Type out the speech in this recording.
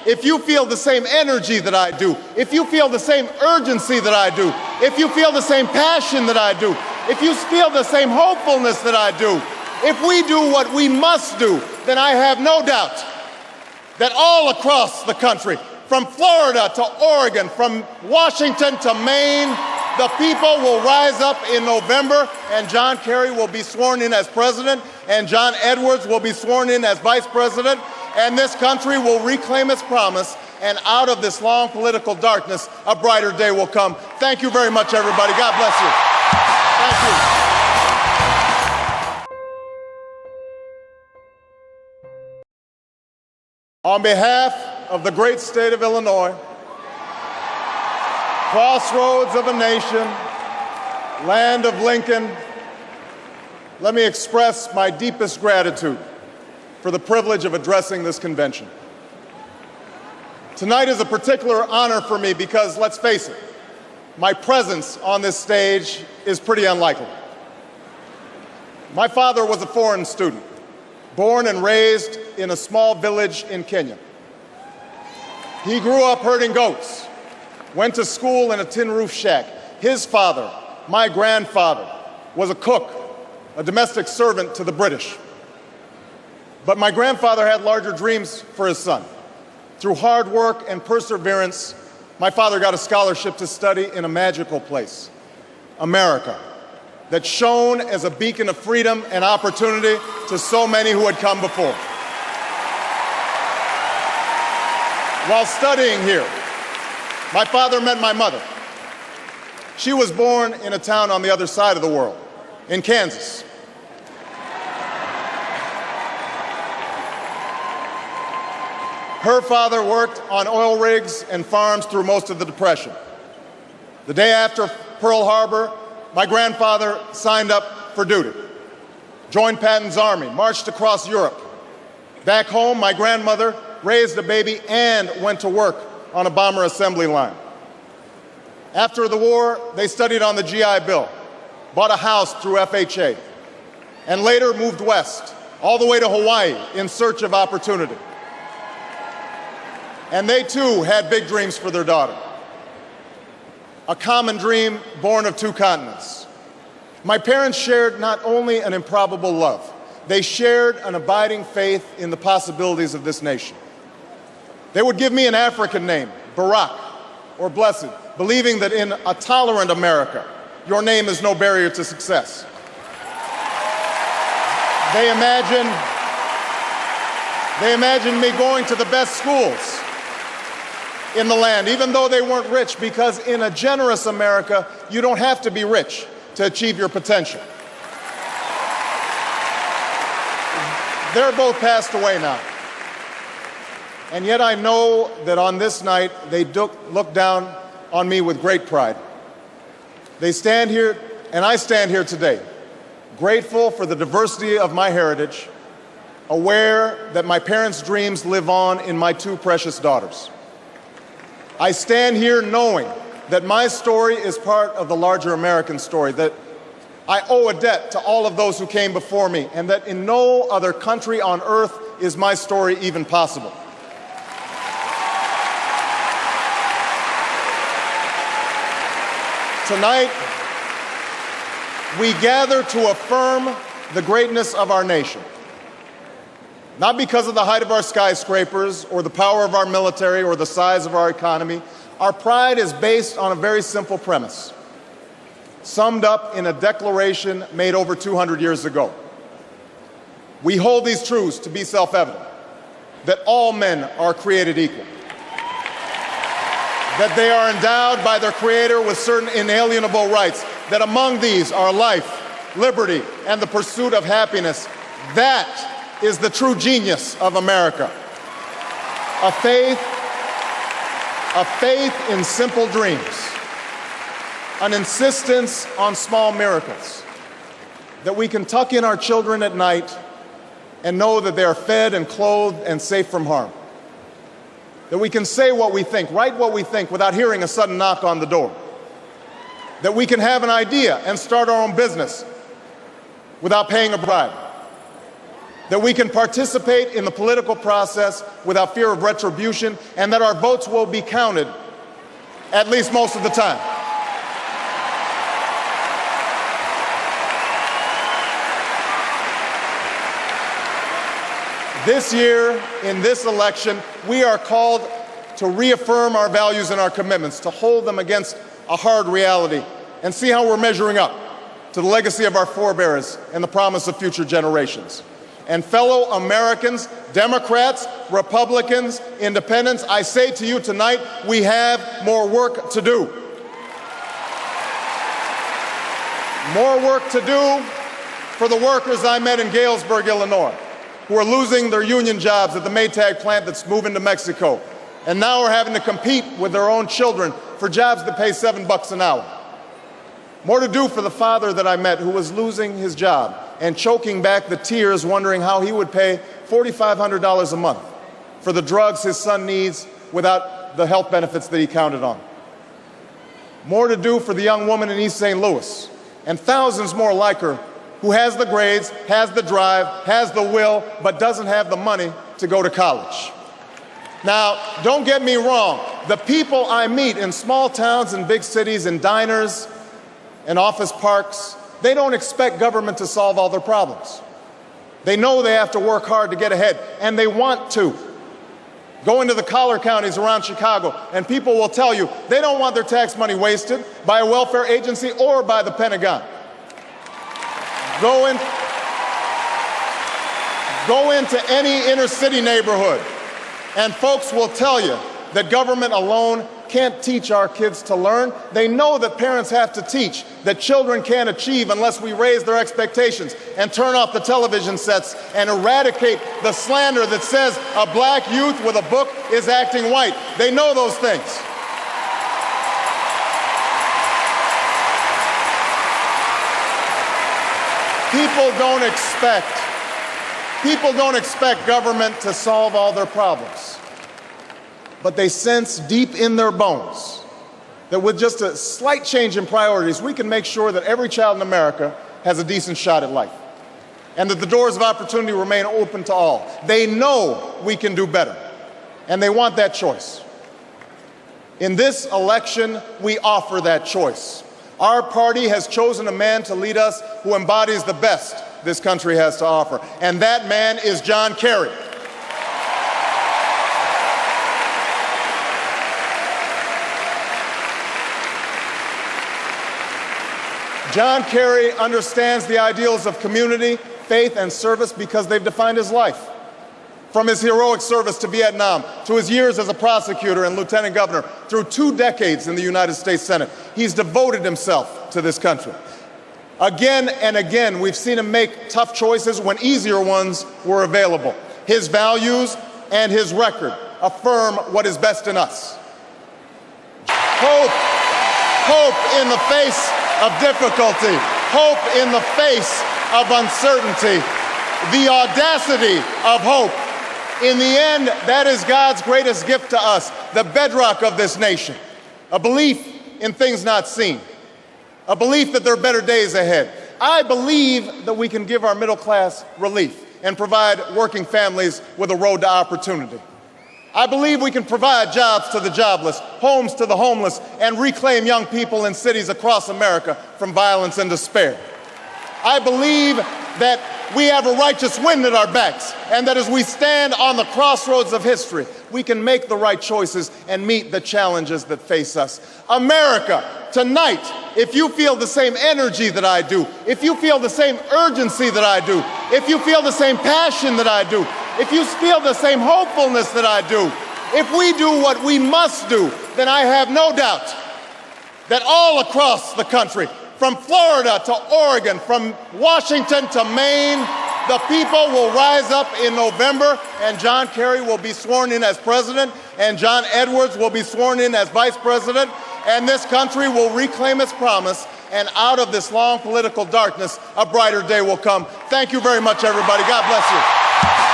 If you feel the same energy that I do, if you feel the same urgency that I do, if you feel the same passion that I do, if you feel the same hopefulness that I do, if we do what we must do, then I have no doubt that all across the country, from Florida to Oregon, from Washington to Maine, the people will rise up in November, and John Kerry will be sworn in as president, and John Edwards will be sworn in as vice president, and this country will reclaim its promise, and out of this long political darkness, a brighter day will come. Thank you very much, everybody. God bless you. Thank you. On behalf of the great state of Illinois, crossroads of a nation, land of Lincoln, let me express my deepest gratitude for the privilege of addressing this convention. Tonight is a particular honor for me because, let's face it, my presence on this stage is pretty unlikely. My father was a foreign student, born and raised in a small village in Kenya. He grew up herding goats, went to school in a tin roof shack. His father, my grandfather, was a cook, a domestic servant to the British. But my grandfather had larger dreams for his son. Through hard work and perseverance, my father got a scholarship to study in a magical place, America, that shone as a beacon of freedom and opportunity to so many who had come before. While studying here, my father met my mother. She was born in a town on the other side of the world, in Kansas. Her father worked on oil rigs and farms through most of the Depression. The day after Pearl Harbor, my grandfather signed up for duty, joined Patton's army, marched across Europe. Back home, my grandmother raised a baby and went to work on a bomber assembly line. After the war, they studied on the GI Bill, bought a house through FHA, and later moved west, all the way to Hawaii in search of opportunity. And they too had big dreams for their daughter. A common dream born of two continents. My parents shared not only an improbable love, they shared an abiding faith in the possibilities of this nation. They would give me an African name, Barak, or Blessed, believing that in a tolerant America, your name is no barrier to success. They imagined me going to the best schools in the land, even though they weren't rich, because in a generous America, you don't have to be rich to achieve your potential. They're both passed away now. And yet I know that on this night, they look down on me with great pride. They stand here, and I stand here today, grateful for the diversity of my heritage, aware that my parents' dreams live on in my two precious daughters. I stand here knowing that my story is part of the larger American story, that I owe a debt to all of those who came before me, and that in no other country on earth is my story even possible. Tonight, we gather to affirm the greatness of our nation, not because of the height of our skyscrapers or the power of our military or the size of our economy. Our pride is based on a very simple premise, summed up in a declaration made over 200 years ago. We hold these truths to be self-evident, that all men are created equal, that they are endowed by their Creator with certain inalienable rights, that among these are life, liberty, and the pursuit of happiness. That is the true genius of America. A faith in simple dreams, an insistence on small miracles, that we can tuck in our children at night and know that they are fed and clothed and safe from harm. That we can say what we think, write what we think without hearing a sudden knock on the door. That we can have an idea and start our own business without paying a bribe. that we can participate in the political process without fear of retribution, and that our votes will be counted, at least most of the time. This year, in this election, we are called to reaffirm our values and our commitments, to hold them against a hard reality, and see how we're measuring up to the legacy of our forebears and the promise of future generations. And fellow Americans, Democrats, Republicans, Independents, I say to you tonight, we have more work to do. More work to do for the workers I met in Galesburg, Illinois, who are losing their union jobs at the Maytag plant that's moving to Mexico, and now are having to compete with their own children for jobs that pay $7 an hour. More to do for the father that I met who was losing his job and choking back the tears, wondering how he would pay $4,500 a month for the drugs his son needs without the health benefits that he counted on. More to do for the young woman in East St. Louis, and thousands more like her, who has the grades, has the drive, has the will, but doesn't have the money to go to college. Now, don't get me wrong. The people I meet in small towns and big cities, in diners and office parks, they don't expect government to solve all their problems. They know they have to work hard to get ahead, and they want to. Go into the collar counties around Chicago, and people will tell you they don't want their tax money wasted by a welfare agency or by the Pentagon. Go into any inner city neighborhood, and folks will tell you that government alone can't teach our kids to learn. They know that parents have to teach, that children can't achieve unless we raise their expectations and turn off the television sets and eradicate the slander that says a black youth with a book is acting white. They know those things. People don't expect government to solve all their problems. But they sense deep in their bones that with just a slight change in priorities, we can make sure that every child in America has a decent shot at life, and that the doors of opportunity remain open to all. They know we can do better, and they want that choice. In this election, we offer that choice. Our party has chosen a man to lead us who embodies the best this country has to offer, and that man is John Kerry. John Kerry understands the ideals of community, faith, and service because they've defined his life. From his heroic service to Vietnam, to his years as a prosecutor and lieutenant governor, through 2 decades in the United States Senate, he's devoted himself to this country. Again and again, we've seen him make tough choices when easier ones were available. His values and his record affirm what is best in us. Hope in the face of difficulty, hope in the face of uncertainty, the audacity of hope. In the end, that is God's greatest gift to us, the bedrock of this nation, a belief in things not seen, a belief that there are better days ahead. I believe that we can give our middle class relief and provide working families with a road to opportunity. I believe we can provide jobs to the jobless, homes to the homeless, and reclaim young people in cities across America from violence and despair. I believe that we have a righteous wind at our backs, and that as we stand on the crossroads of history, we can make the right choices and meet the challenges that face us. America, tonight, if you feel the same energy that I do, if you feel the same urgency that I do, if you feel the same passion that I do, if you feel the same hopefulness that I do, if we do what we must do, then I have no doubt that all across the country, from Florida to Oregon, from Washington to Maine, the people will rise up in November, and John Kerry will be sworn in as president, and John Edwards will be sworn in as vice president, and this country will reclaim its promise, and out of this long political darkness, a brighter day will come. Thank you very much, everybody. God bless you.